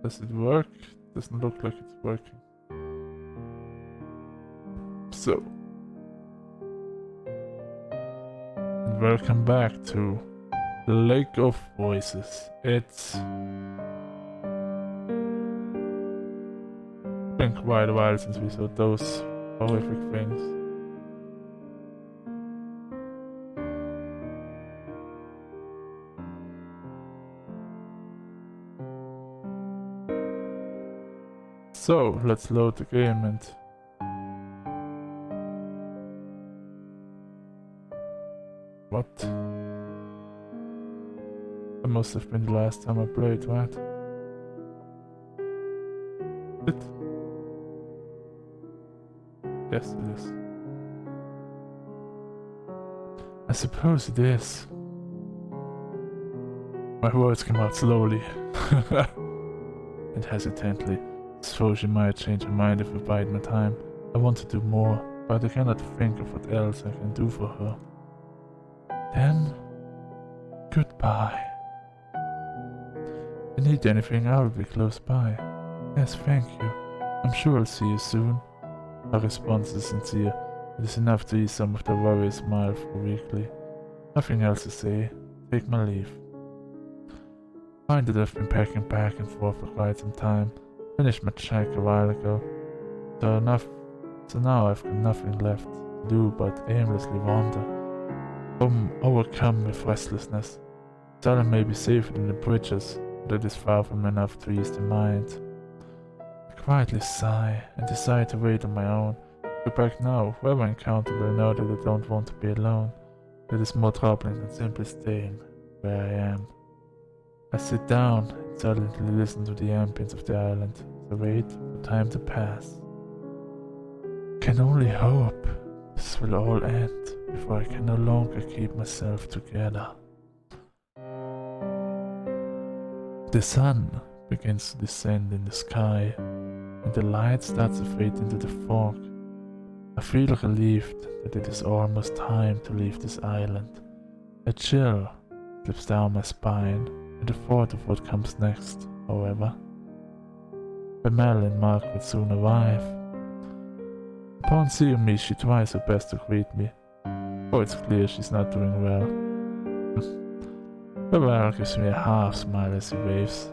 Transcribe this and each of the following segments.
Does it work? Doesn't look like it's working. So, and welcome back to Lake of Voices. It's been quite a while since we saw those horrific things. So, let's load the game and what? That must have been the last time I played, right? It? Yes, it is. I suppose it is. My words came out slowly and hesitantly. So she might change her mind if I bide my time. I want to do more, but I cannot think of what else I can do for her. Then, goodbye. If you need anything, I will be close by. Yes, thank you. I'm sure I'll see you soon. Her response is sincere. It is enough to ease some of the worry smile for weekly. Nothing else to say. Take my leave. I find that I've been packing back and forth for quite some time. Finished my check a while ago. So now I've got nothing left to do but aimlessly wander. I'm overcome with restlessness. Salem may be safer than the bridges, but it is far from enough to ease the mind. I quietly sigh and decide to wait on my own. Go back now, whoever I encounter will know that I don't want to be alone. It is more troubling than simply staying where I am. I sit down and silently listen to the ambience of the island as I wait for time to pass. Can only hope this will all end before I can no longer keep myself together. The sun begins to descend in the sky, and the light starts to fade into the fog. I feel relieved that it is almost time to leave this island. A chill slips down my spine at the thought of what comes next, however. Bemel and Margaret soon arrive. Upon seeing me, she tries her best to greet me, though it's clear she's not doing well. Bemel gives me a half smile as he waves.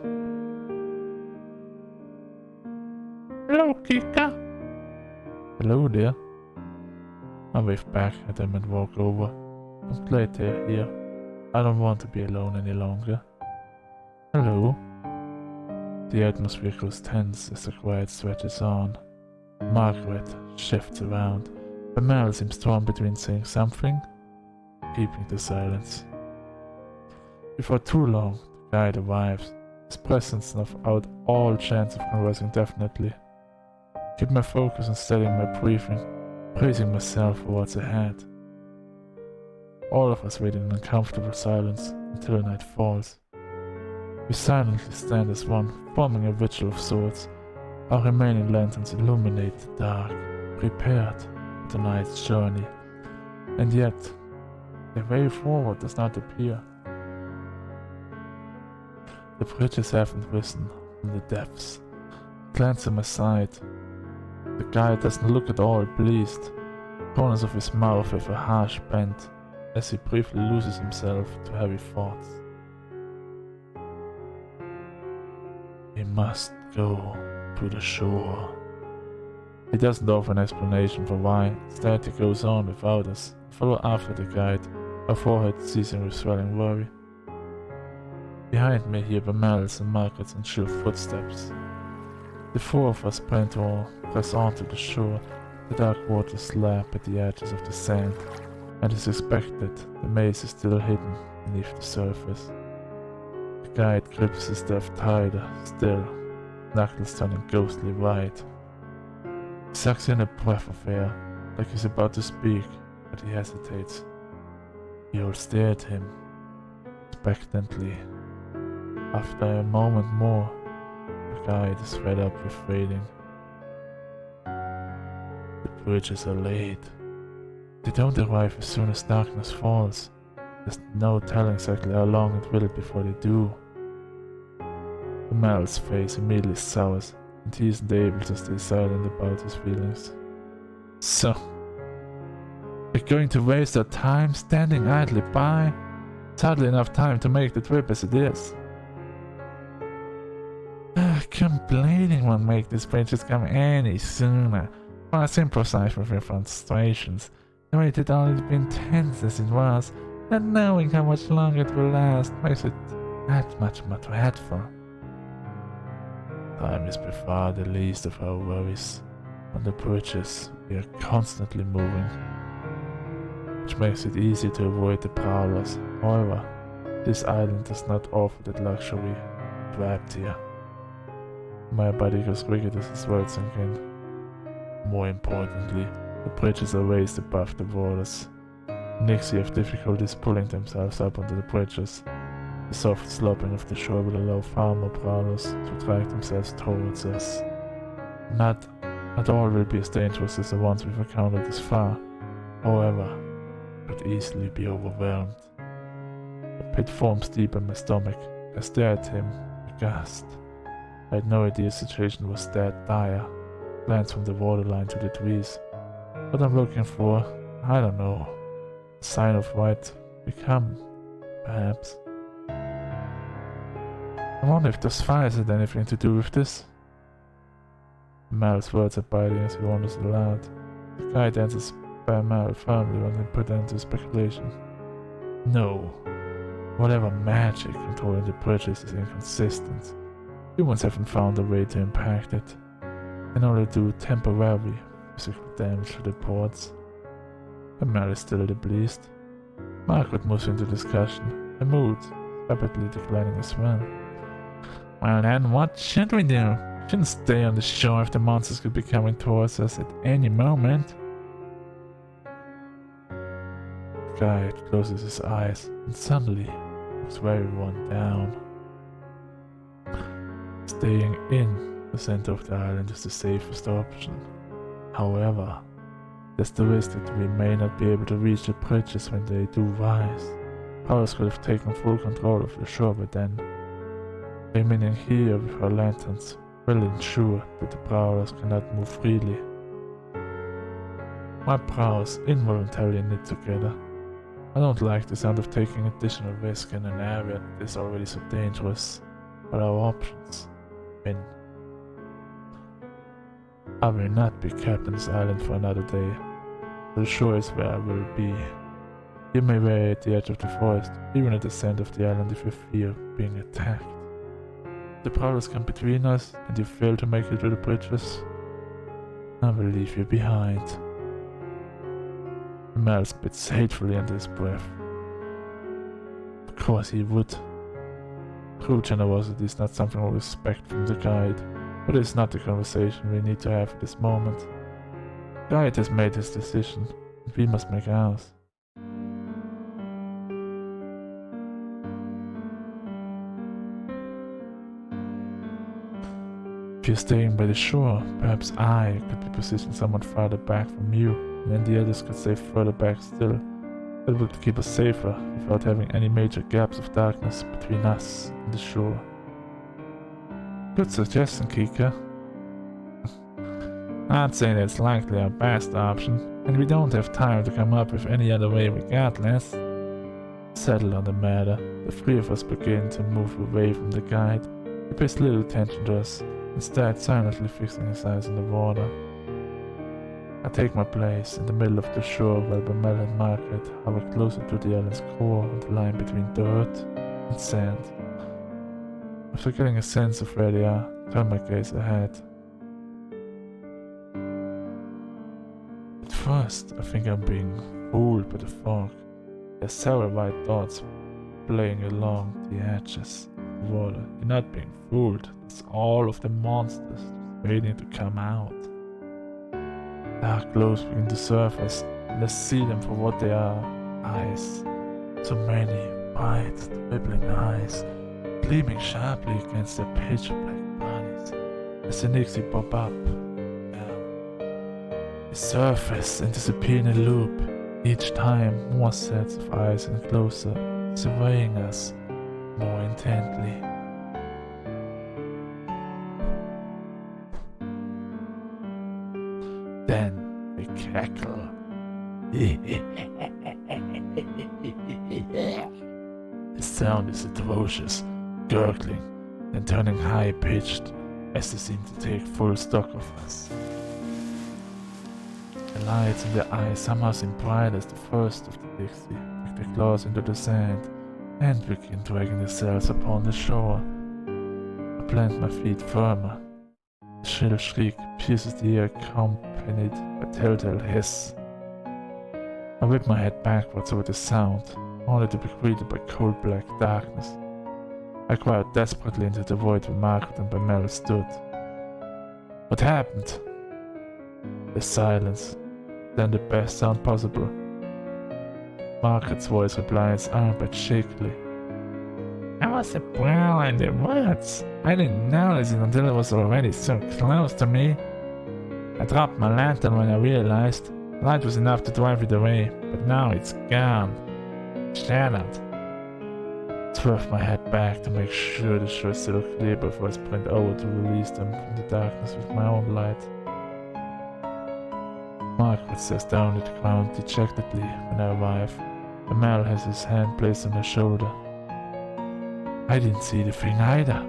Hello, Kika. Hello there. I wave back at them and walk over. I'm glad they're here. I don't want to be alone any longer. Hello. The atmosphere grows tense as the quiet stretches on. Margaret shifts around. Bemel seems torn between saying something, keeping the silence. Before too long, the guide arrives. His presence snuffs out all chance of conversing definitely. Keep my focus on steadying my breathing, bracing myself for what's ahead. All of us wait in uncomfortable silence until the night falls. We silently stand as one, forming a vigil of sorts. Our remaining lanterns illuminate the dark, prepared for the night's journey. And yet, the way forward does not appear. The bridges haven't risen from the depths. I glance at my side. The guy doesn't look at all pleased. Corners of his mouth have a harsh bend as he briefly loses himself to heavy thoughts. We must go to the shore. He doesn't offer an explanation for why. Instead, he goes on without us. I follow after the guide, our forehead seizing with swelling worry. Behind me, hear Bemel's and Margaret's unsure footsteps. The four of us press onto the shore. The dark waters lap at the edges of the sand, and as expected, the maze is still hidden beneath the surface. The guide grips his staff tighter still, knuckles turning ghostly white. He sucks in a breath of air, like he's about to speak, but he hesitates. We all stare at him, expectantly. After a moment more, the guide is fed up with waiting. The bridges are late. They don't arrive as soon as darkness falls. There's no telling exactly how long it will before they do. Mel's face immediately sours, and he isn't able to stay silent about his feelings. So, you're going to waste our time standing idly by? It's hardly enough time to make the trip as it is. Complaining won't make these bridges come any sooner. Must improvise with your frustrations. The wait had already been tense as it was, and knowing how much longer it will last makes it that much more dreadful. Time is by far the least of our worries. On the bridges, we are constantly moving, which makes it easy to avoid the prowlers. However, this island does not offer that luxury. Trapped here. My body goes rigid as his words sink in. More importantly, the bridges are raised above the waters. Nixie have difficulties pulling themselves up onto the bridges. The soft sloping of the shore will allow far more prowlers to drag themselves towards us. Not all will be as dangerous as the ones we've encountered thus far. However, could easily be overwhelmed. A pit forms deep in my stomach. I stare at him, aghast. I had no idea the situation was that dire. Glance from the waterline to the trees. What I'm looking for, I don't know. A sign of what become, perhaps. I wonder if those fires had anything to do with this. Mel's words are biting as he wonders aloud. The guide answers by Mel firmly when they put into speculation. No. Whatever magic controlling the bridges is inconsistent. Humans haven't found a way to impact it. Can only do temporary physical damage to the ports. But Mel is still displeased. Margaret moves into discussion, her mood rapidly declining as well. Well then, what should we do? We shouldn't stay on the shore if the monsters could be coming towards us at any moment. The guide closes his eyes and suddenly looks very worn down. Staying in the center of the island is the safest option. However, there's the risk that we may not be able to reach the bridges when they do rise. Prowlers could have taken full control of the shore by then. Remaining here with our lanterns will ensure that the prowlers cannot move freely. My brows involuntarily knit together. I don't like the sound of taking additional risk in an area that is already so dangerous, but our options win. I will not be kept on this island for another day. The shore is where I will be. You may wait at the edge of the forest, even at the center of the island if you fear being attacked. If the prowlers come between us and you fail to make it to the bridges, I will leave you behind. Mel spits hatefully under his breath. Of course he would. True generosity is not something we respect from the guide, but it's not the conversation we need to have at this moment. The guide has made his decision, and we must make ours. If you're staying by the shore, perhaps I could be positioned somewhat farther back from you, and then the others could stay further back still. That would keep us safer without having any major gaps of darkness between us and the shore. Good suggestion, Kika. I'd say that's likely our best option, and we don't have time to come up with any other way regardless. Settled on the matter, the three of us begin to move away from the guide. He pays little attention to us, instead silently fixing his eyes on the water. I take my place in the middle of the shore while Mel and Margaret hover closer to the island's core on the line between dirt and sand. After getting a sense of where they are, I turn my gaze ahead. At first, I think I'm being fooled by the fog. There's several white dots playing along the edges of the water. You're not being fooled. It's all of the monsters just waiting to come out. Dark glows begin to surface, and I see them for what they are. Eyes. So many bright, dribbling eyes, gleaming sharply against their pitch black bodies. As the Nixie pop up, they surface and disappear in a loop. Each time, more sets of eyes and closer, surveying us more intently. cackle. The sound is atrocious, gurgling, then turning high-pitched as they seem to take full stock of us. The lights in their eyes somehow seem bright as the first of the Dixie dig their claws into the sand and begin dragging themselves upon the shore. I plant my feet firmer. A shrill shriek pierces the air, accompanied by a telltale hiss. I whip my head backwards over the sound, only to be greeted by cold black darkness. I cry out desperately into the void where Margaret and Bamel stood. What happened? The silence, then the best sound possible. Margaret's voice replies, armpit shakily. I was a brawl in the woods. I didn't notice it until it was already so close to me. I dropped my lantern when I realized the light was enough to drive it away, but now it's gone. Shattered. Swerved my head back to make sure the shore is still clear before I sprint over to release them from the darkness with my own light. Margaret stares down at the ground dejectedly when I arrive. Bamel has his hand placed on her shoulder. I didn't see the thing either.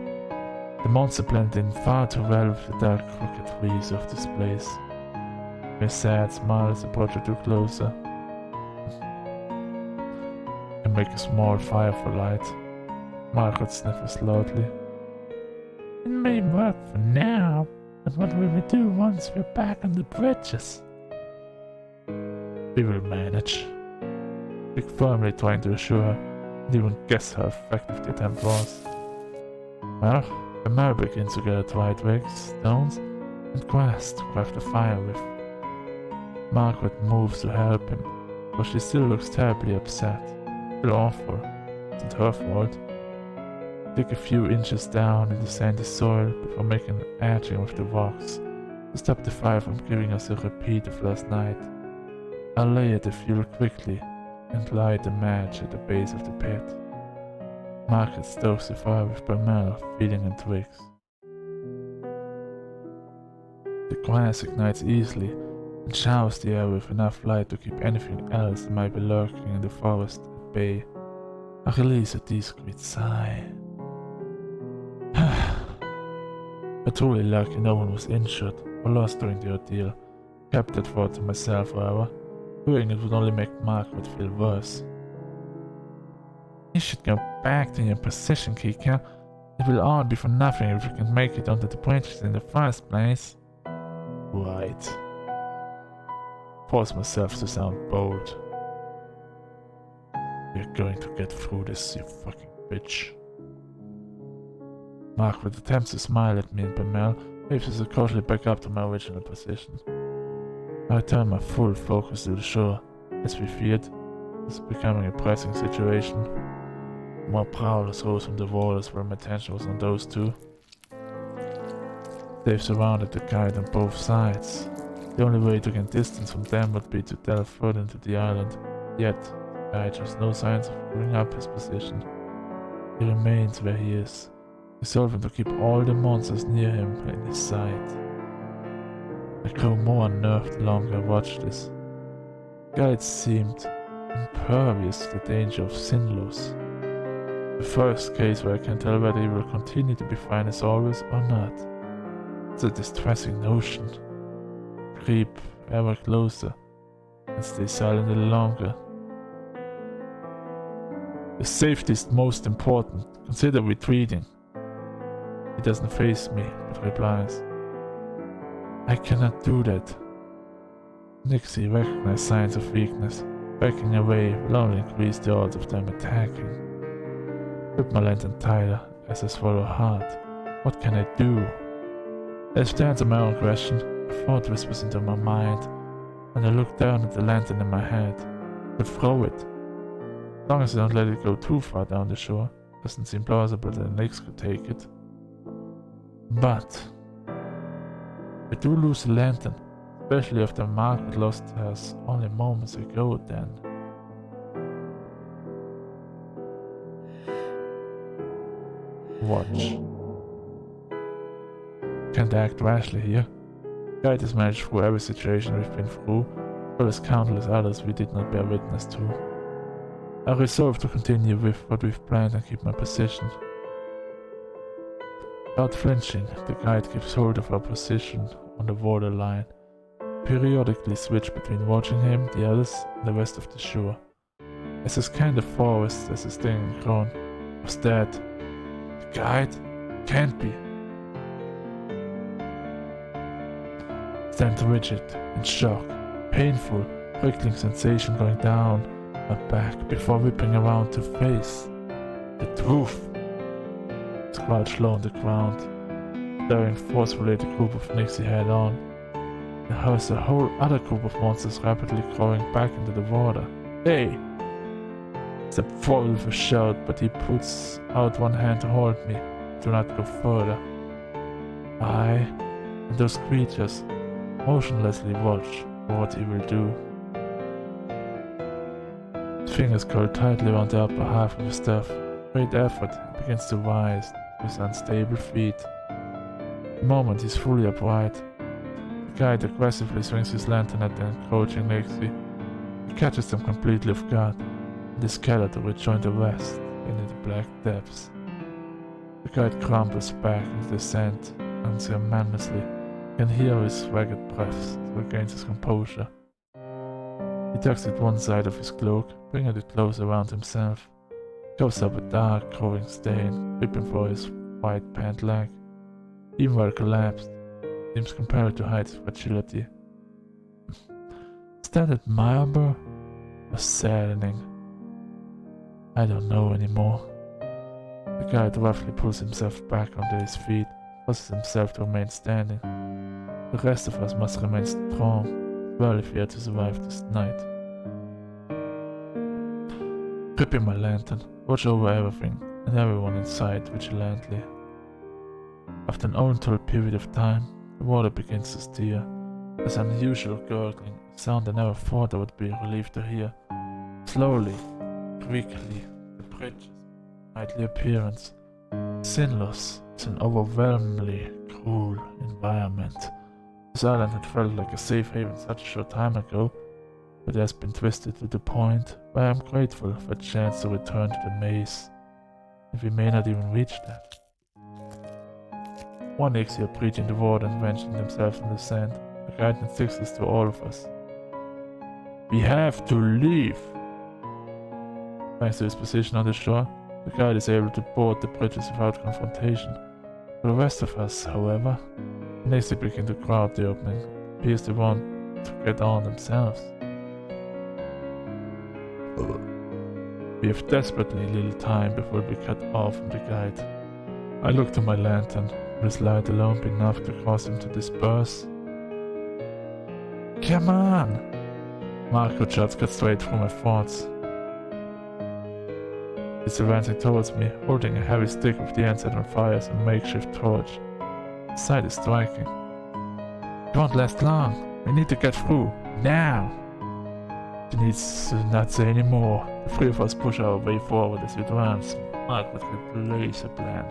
The monster blended in far too well with the dark crooked trees of this place. With a sad smile as I brought her too closer. I make a small fire for light. Margaret sniffles loudly. It may work for now, but what will we do once we're back on the bridges? We will manage. Big firmly trying to assure her, and even guess how effective the attempt was. Well, Bamel begins to gather dry twigs, stones, and grass to craft a fire with. Margaret moves to help him, but she still looks terribly upset. Still awful. It's not her fault. Dig a few inches down in the sandy soil before making an edging with the rocks to stop the fire from giving us a repeat of last night. I'll lay the fuel quickly and light the match at the base of the pit. Margaret stokes the fire with Bamel feeding and twigs. The grass ignites easily and showers the air with enough light to keep anything else that might be lurking in the forest at bay. I release a discreet sigh. I'm truly lucky no one was injured or lost during the ordeal. Kept that thought to myself, however, fearing it would only make Margaret feel worse. You should go back to your position, Kika. It will all be for nothing if you can make it onto the bridges in the first place. Right. Force myself to sound bold. You're going to get through this, you fucking bitch. Margaret attempts to smile at me and Bamel waves us cautiously back up to my original position. I return my full focus to the shore. As we feared, this is becoming a pressing situation. More prowlers rose from the waters where my attention was on those two. They've surrounded the guide on both sides. The only way to gain distance from them would be to delve further into the island, yet the guide shows no signs of giving up his position. He remains where he is, resolving to keep all the monsters near him in his sight. I grew more unnerved the longer I watched this. The guide seemed impervious to the danger of Sinlos. The first case where I can tell whether he will continue to be fine as always or not. It's a distressing notion. Creep ever closer and stay silent a little longer. The safety is most important. Consider retreating. He doesn't face me, but replies, I cannot do that. Nixie recognized signs of weakness. Backing away will only increase the odds of them attacking. Grip my lantern tighter as I swallow hard. What can I do? As to answer my own question, a thought whispers into my mind, and I look down at the lantern in my hand. But throw it. As long as I don't let it go too far down the shore, doesn't seem plausible that Nix could take it. But I do lose the lantern, especially after Margaret lost hers only moments ago then. Watch. Can't act rashly here. Guide has managed through every situation we've been through, well as countless others we did not bear witness to. I resolved to continue with what we've planned and keep my position. Without flinching, the guide keeps hold of our position on the waterline, periodically switch between watching him, the others, and the rest of the shore. As I scanned the forest as the stinging ground was dead. The guide can't be. Stand rigid, in shock, painful, prickling sensation going down my back before whipping around to face the truth. Crouched low on the ground, staring forcefully at the group of Nixie head on. There was a whole other group of monsters rapidly crawling back into the water. Hey! Step forward with a shout, but he puts out one hand to hold me. Do not go further. I and those creatures motionlessly watch for what he will do. His fingers curl tightly around the upper half of his staff. Great effort, he begins to rise to his unstable feet. The moment he's fully upright, the guide aggressively swings his lantern at the encroaching Nixie. He catches them completely off guard, and they scatter to rejoin the rest into the black depths. The guide crumbles back into the sand unceremoniously. You can hear his ragged breaths to regain his composure. He tugs at one side of his cloak, bringing it close around himself. Covers up a dark, growing stain, gripping for his white pant leg. Even while collapsed, seems compelled to hide his fragility. Is that admirable or saddening? I don't know anymore. The guide roughly pulls himself back onto his feet, forces himself to remain standing. The rest of us must remain strong, well if we are to survive this night. Gripping my lantern, watch over everything and everyone inside vigilantly. After an untold period of time, the water begins to stir. There's an unusual gurgling, a sound I never thought I would be relieved to hear. Slowly, quickly, the bridge's nightly appearance. Sinless is an overwhelmingly cruel environment. This island had felt like a safe haven such a short time ago, but it has been twisted to the point where I am grateful for a chance to return to the maze. And we may not even reach that. One Nixie are breaching the water and wrenching themselves in the sand. The guide insists this to all of us. We have to leave! Thanks to his position on the shore, the guide is able to board the bridges without confrontation. For the rest of us, however, the Nixie begin to crowd the opening. It appears they want to get on themselves. We have desperately little time before we cut off from the guide. I look to my lantern. Will his light alone be enough to cause him to disperse? Come on! Marco shots cut straight through my thoughts. He's advancing towards me, holding a heavy stick with the end set on fire as a makeshift torch. The sight is striking. It won't last long. We need to get through. Now! He needs to not say any more. The three of us push our way forward as we advance. Mark with a laser plan.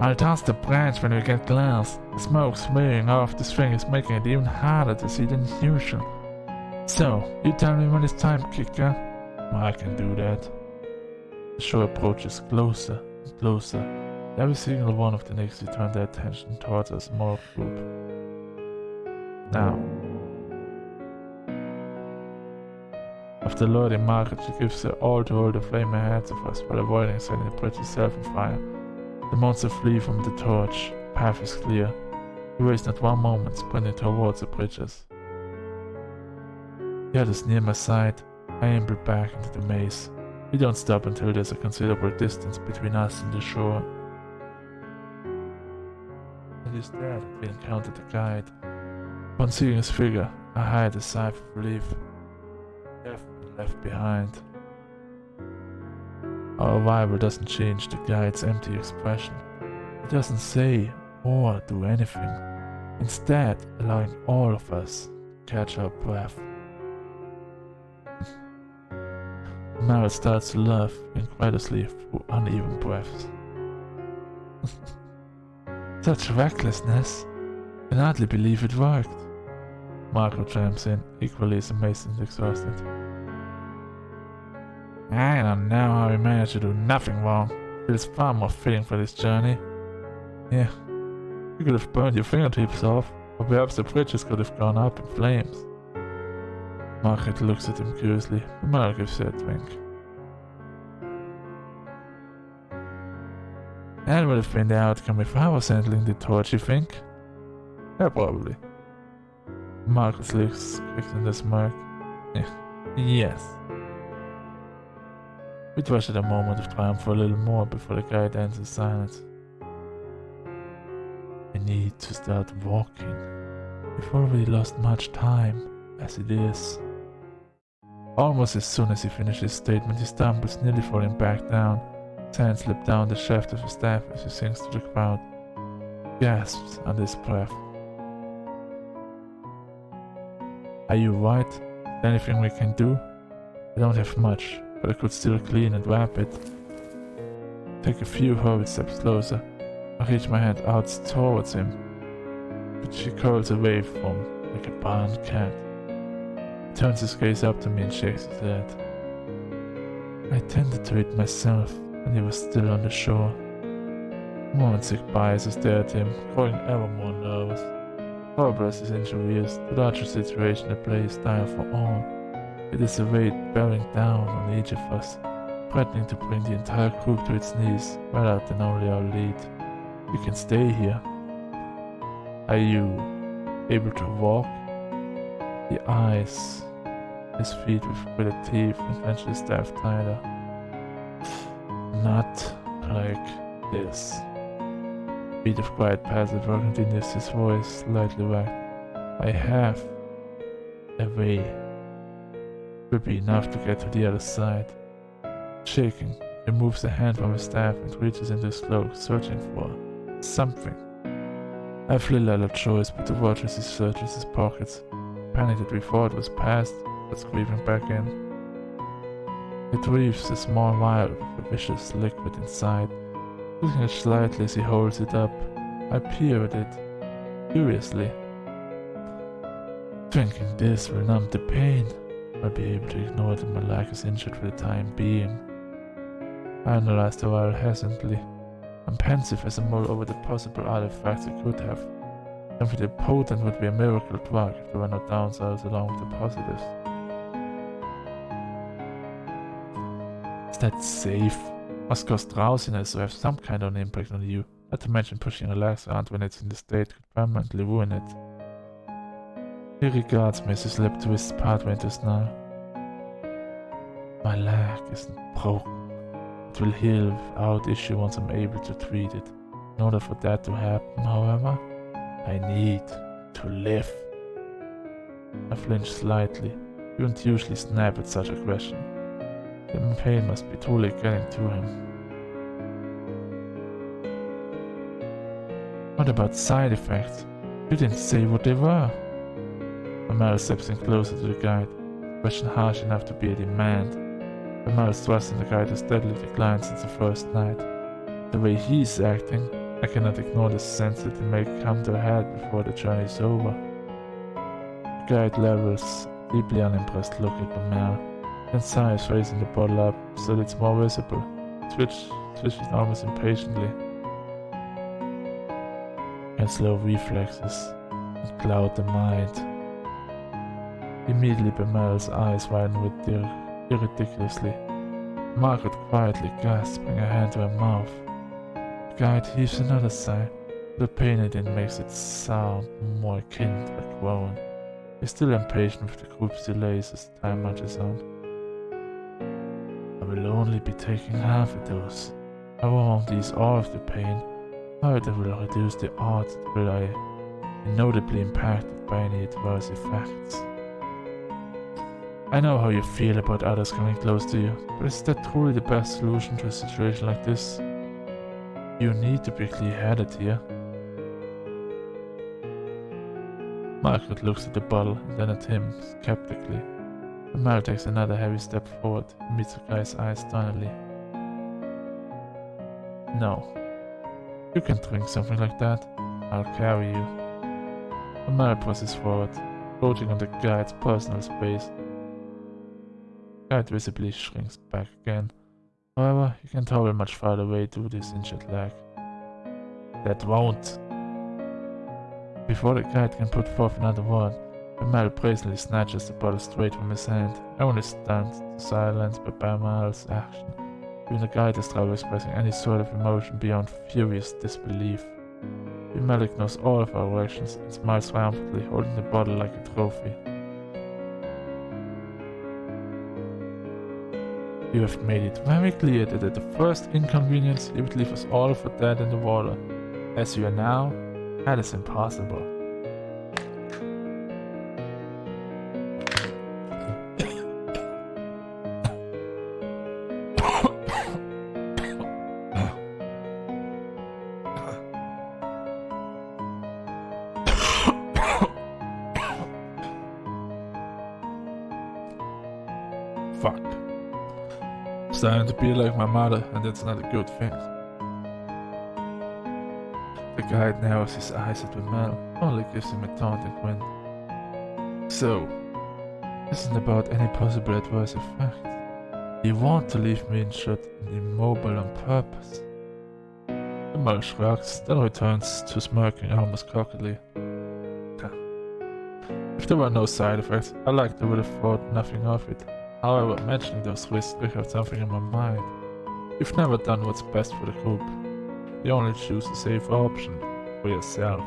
I'll toss the branch when we get close. The smoke smearing off the string is making it even harder to see than usual. So, you tell me when it's time, Kicker? I can do that. The shore approaches closer and closer. Every single one of the Nixie turn their attention towards a small group. Now. After loading Margaret, she gives her all to hold the flame ahead of us while avoiding setting the bridge itself on fire. The monsters flee from the torch. The path is clear. We waste not one moment sprinting towards the bridges. The others near my side. I amble back into the maze. We don't stop until there's a considerable distance between us and the shore. It is there that we encounter the guide. Upon seeing his figure, I hide a sigh of relief. We have been left behind. Our arrival doesn't change the guide's empty expression. He doesn't say or do anything, instead allowing all of us to catch our breath. Meryl starts to laugh incredulously through uneven breaths. Such recklessness! I can hardly believe it worked. Marco chimes in, equally as amazed and exhausted. I don't know how he managed to do nothing wrong. Feels far more fitting for this journey. Yeah, you could have burned your fingertips off, or perhaps the bridges could have gone up in flames. Margaret looks at him curiously, but Mal gives her a wink. That would have been the outcome if I was handling the torch, you think? Yeah, probably. Margaret's lips clicks in the smirk. Yes. We watched at a moment of triumph for a little more before the guide ends in silence. I need to start walking. We've already lost much time, as it is. Almost as soon as he finishes his statement, he stumbles, nearly falling back down. His hand slips down the shaft of his staff as he sinks to the ground. Gasps under his breath. Are you right? Is there anything we can do? I don't have much, but I could still clean and wrap it. Take a few hurried steps closer. I reach my hand out towards him, but she curls away from like a barn cat. He turns his gaze up to me and shakes his head. I tended to it myself, and he was still on the shore. Moments tick by as I stare at him, growing ever more nervous. Horrible as his injury is, the larger situation at play is dire for all. It is a weight bearing down on each of us, threatening to bring the entire group to its knees, rather than only our lead. You can stay here. Are you able to walk? The eyes, his feet with gritted teeth and clenched his staff tighter. Not like this. Beat of quiet passive work continues, his voice slightly whacked. I have a way. Will be enough to get to the other side. Shaking, he moves a hand from his staff and reaches into his cloak, searching for something. I have little other choice but to watch as he searches his pockets. Panic that we thought was past, that's creeping back in. It reaves a small vial with a vicious liquid inside. Looking it slightly as he holds it up, I peer at it, curiously. Drinking this will numb the pain. I'll be able to ignore it and my leg is injured for the time being. I analyze the vial hesitantly. I'm pensive as I mull over the possible artifacts it could have. Something potent would be a miracle drug if there were no downsides along with the positives. Is that safe? Must cause drowsiness or have some kind of an impact on you. Not to mention pushing your legs around when it's in the state could permanently ruin it. He regards me as his lip twists partway into a snarl. My leg isn't broken. It will heal without issue once I'm able to treat it. In order for that to happen, however, I need to live. I flinch slightly. You don't usually snap at such aggression. The pain must be truly getting to him. What about side effects? You didn't say what they were. Amal steps in closer to the guide, question harsh enough to be a demand. Amal's trust in the guide has steadily declined since the first night. The way he's acting, I cannot ignore the sense that it may come to a head before the journey is over. The guide levels a deeply unimpressed look at Amal, then sighs, raising the bottle up so that it's more visible. Switches almost impatiently. And slow reflexes and cloud the mind. Immediately Bemel's eyes widen with ridiculously. Margaret quietly gasps, bringing her hand to her mouth. The guide heaves another sigh. The pain it in makes it sound more akin to a groan. He's still impatient with the group's delays as the time marches on. I will only be taking half a dose. I won't ease all of the pain. However, it will reduce the odds that will be notably impacted by any adverse effects. I know how you feel about others coming close to you, but is that truly the best solution to a situation like this? You need to be clear-headed here. Margaret looks at the bottle and then at him, skeptically. Amal takes another heavy step forward and meets the guy's eyes stunnedly. No. You can drink something like that. I'll carry you. Amal presses forward, encroaching on the guide's personal space. The guide visibly shrinks back again. However, you can't travel much farther away due to this injured leg. That won't. Before the guide can put forth another word, Bamel brazenly snatches the bottle straight from his hand, only stunned to silence by Bamel's action. Even the guide is trouble expressing any sort of emotion beyond furious disbelief. Bamel ignores all of our actions and smiles triumphantly, holding the bottle like a trophy. You have made it very clear that at the first inconvenience you would leave us all for dead in the water. As you are now, that is impossible. Fuck. Starting to be like my mother, and that's not a good thing. The guide narrows his eyes at Bamel, only gives him a taunting grin. So, this isn't about any possible adverse effect. You want to leave me injured and immobile on purpose. Bamel shrugs, then returns to smirking almost cockily. If there were no side effects, I likely would have thought nothing of it. However, mentioning those risks triggered something in my mind. You've never done what's best for the group. You only choose the safer option for yourself.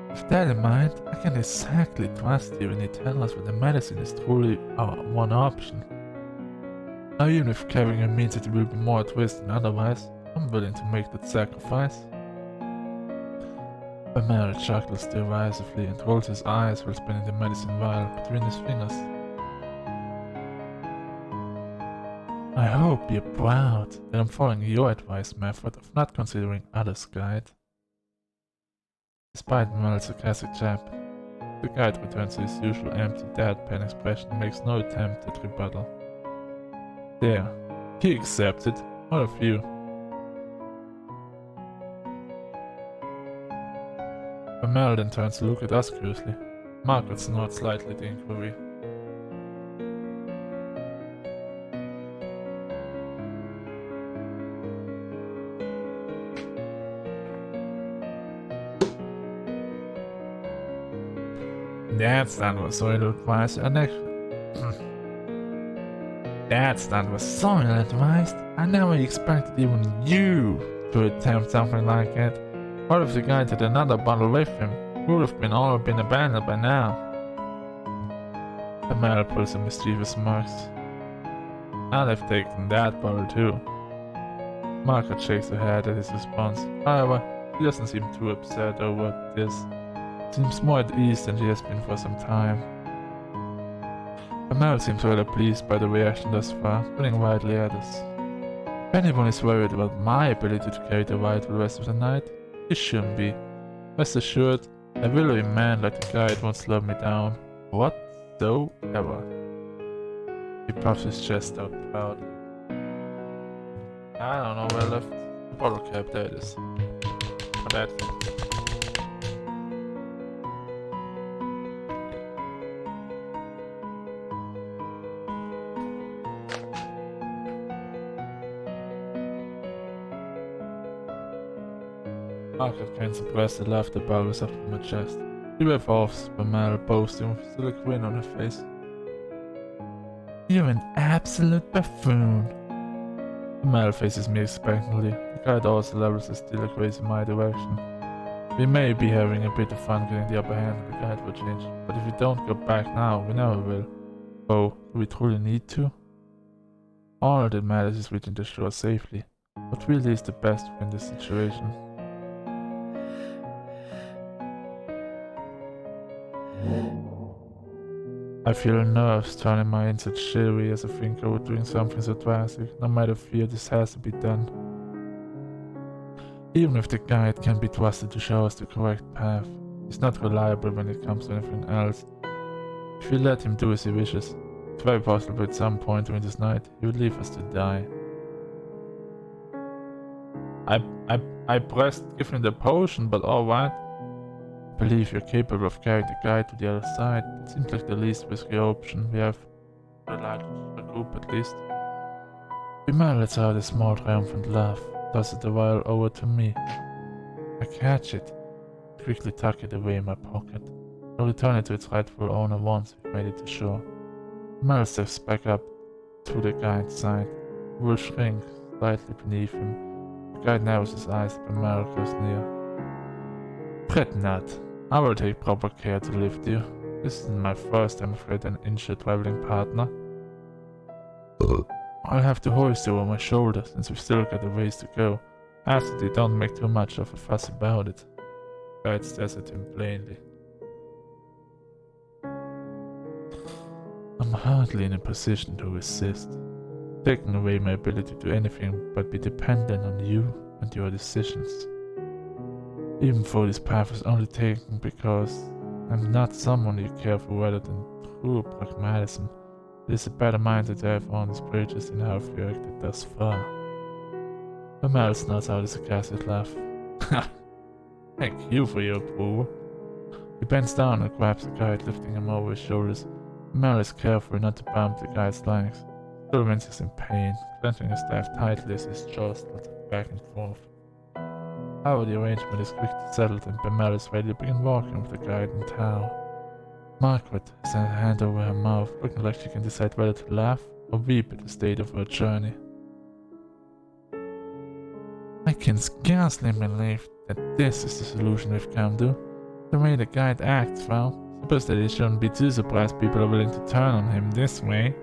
With that in mind, I can exactly trust you when you tell us that the medicine is truly our one option. Now, even if carrying it means it will be more at risk than otherwise, I'm willing to make that sacrifice. Bamel chuckles derisively and rolls his eyes while spinning the medicine vial between his fingers. I hope you're proud that I'm following your advice method of not considering others' guide. Despite Bamel's sarcastic jab, the guide returns to his usual empty deadpan expression and makes no attempt at rebuttal. There, he accepted, all of you. Bamel then turns to look at us curiously. Margaret snorts slightly at the inquiry. That's not what Soil advised. That's not what Soil advised. I never expected even you to attempt something like it. What if the guy had another bottle with him? Would have all been abandoned by now. Bamel pulls a mischievous remarks. I'd have taken that bottle too. Margaret shakes her head at his response. However, she doesn't seem too upset over this. Seems more at ease than she has been for some time. Bamel seems rather pleased by the reaction thus far, grinning widely at us. If anyone is worried about my ability to carry the ride for the rest of the night, he shouldn't be. Rest assured, a willowy man like the guide won't slow me down whatsoever. He puffs his chest out proudly. I don't know where I left the bottle cap. There it is. My bad. Margaret can't suppress the laughter bubbles up from her chest. She revolves, Bamel boasting with still a grin on her face. You're an absolute buffoon. Bamel faces me expectantly. The guide also levels his steel gaze in my direction. We may be having a bit of fun getting the upper hand of the guide for change, but if we don't go back now, we never will. Oh, do we truly need to? All that matters is reaching the shore safely. What really is the best in this situation? I feel nerves turning my inside shivery as I think over doing something so drastic. No matter fear, this has to be done. Even if the guide can be trusted to show us the correct path, he's not reliable when it comes to anything else. If we let him do as he wishes, it's very possible at some point during this night he would leave us to die. I pressed give him the potion, but alright. I believe you're capable of carrying the guy to the other side. It seems like the least risky option we have for a large group at least. Bimal lets out a small triumphant laugh, tosses the vial over to me. I catch it, quickly tuck it away in my pocket. I'll return it to its rightful owner once we've made it to shore. Bimal steps back up to the guide's side. He will shrink slightly beneath him. The guide narrows his eyes as Bimal goes near. Fret not. I will take proper care to lift you. This isn't my first time with an injured traveling partner. I'll have to hoist you over my shoulder since we've still got a ways to go. After they don't make too much of a fuss about it. The guide stares at him plainly. I'm hardly in a position to resist. Taking away my ability to do anything but be dependent on you and your decisions. Even though this path was only taken because I'm not someone you care for rather than true pragmatism, it is a better mindset to have on these bridges in how I've reacted thus far. Bimal snorts out a sarcastic laugh. Thank you for your approval. He bends down and grabs the guide, lifting him over his shoulders. Bimal is careful not to bump the guide's legs. Still winces in pain, clenching his staff tightly as his jaws flutter back and forth. However, the arrangement is quickly settled and Bimal is ready to begin walking with the guide in tow. Margaret has her hand over her mouth, looking like she can decide whether to laugh or weep at the state of her journey. I can scarcely believe that this is the solution we've come to. The way the guide acts, well, suppose that it shouldn't be too surprised people are willing to turn on him this way.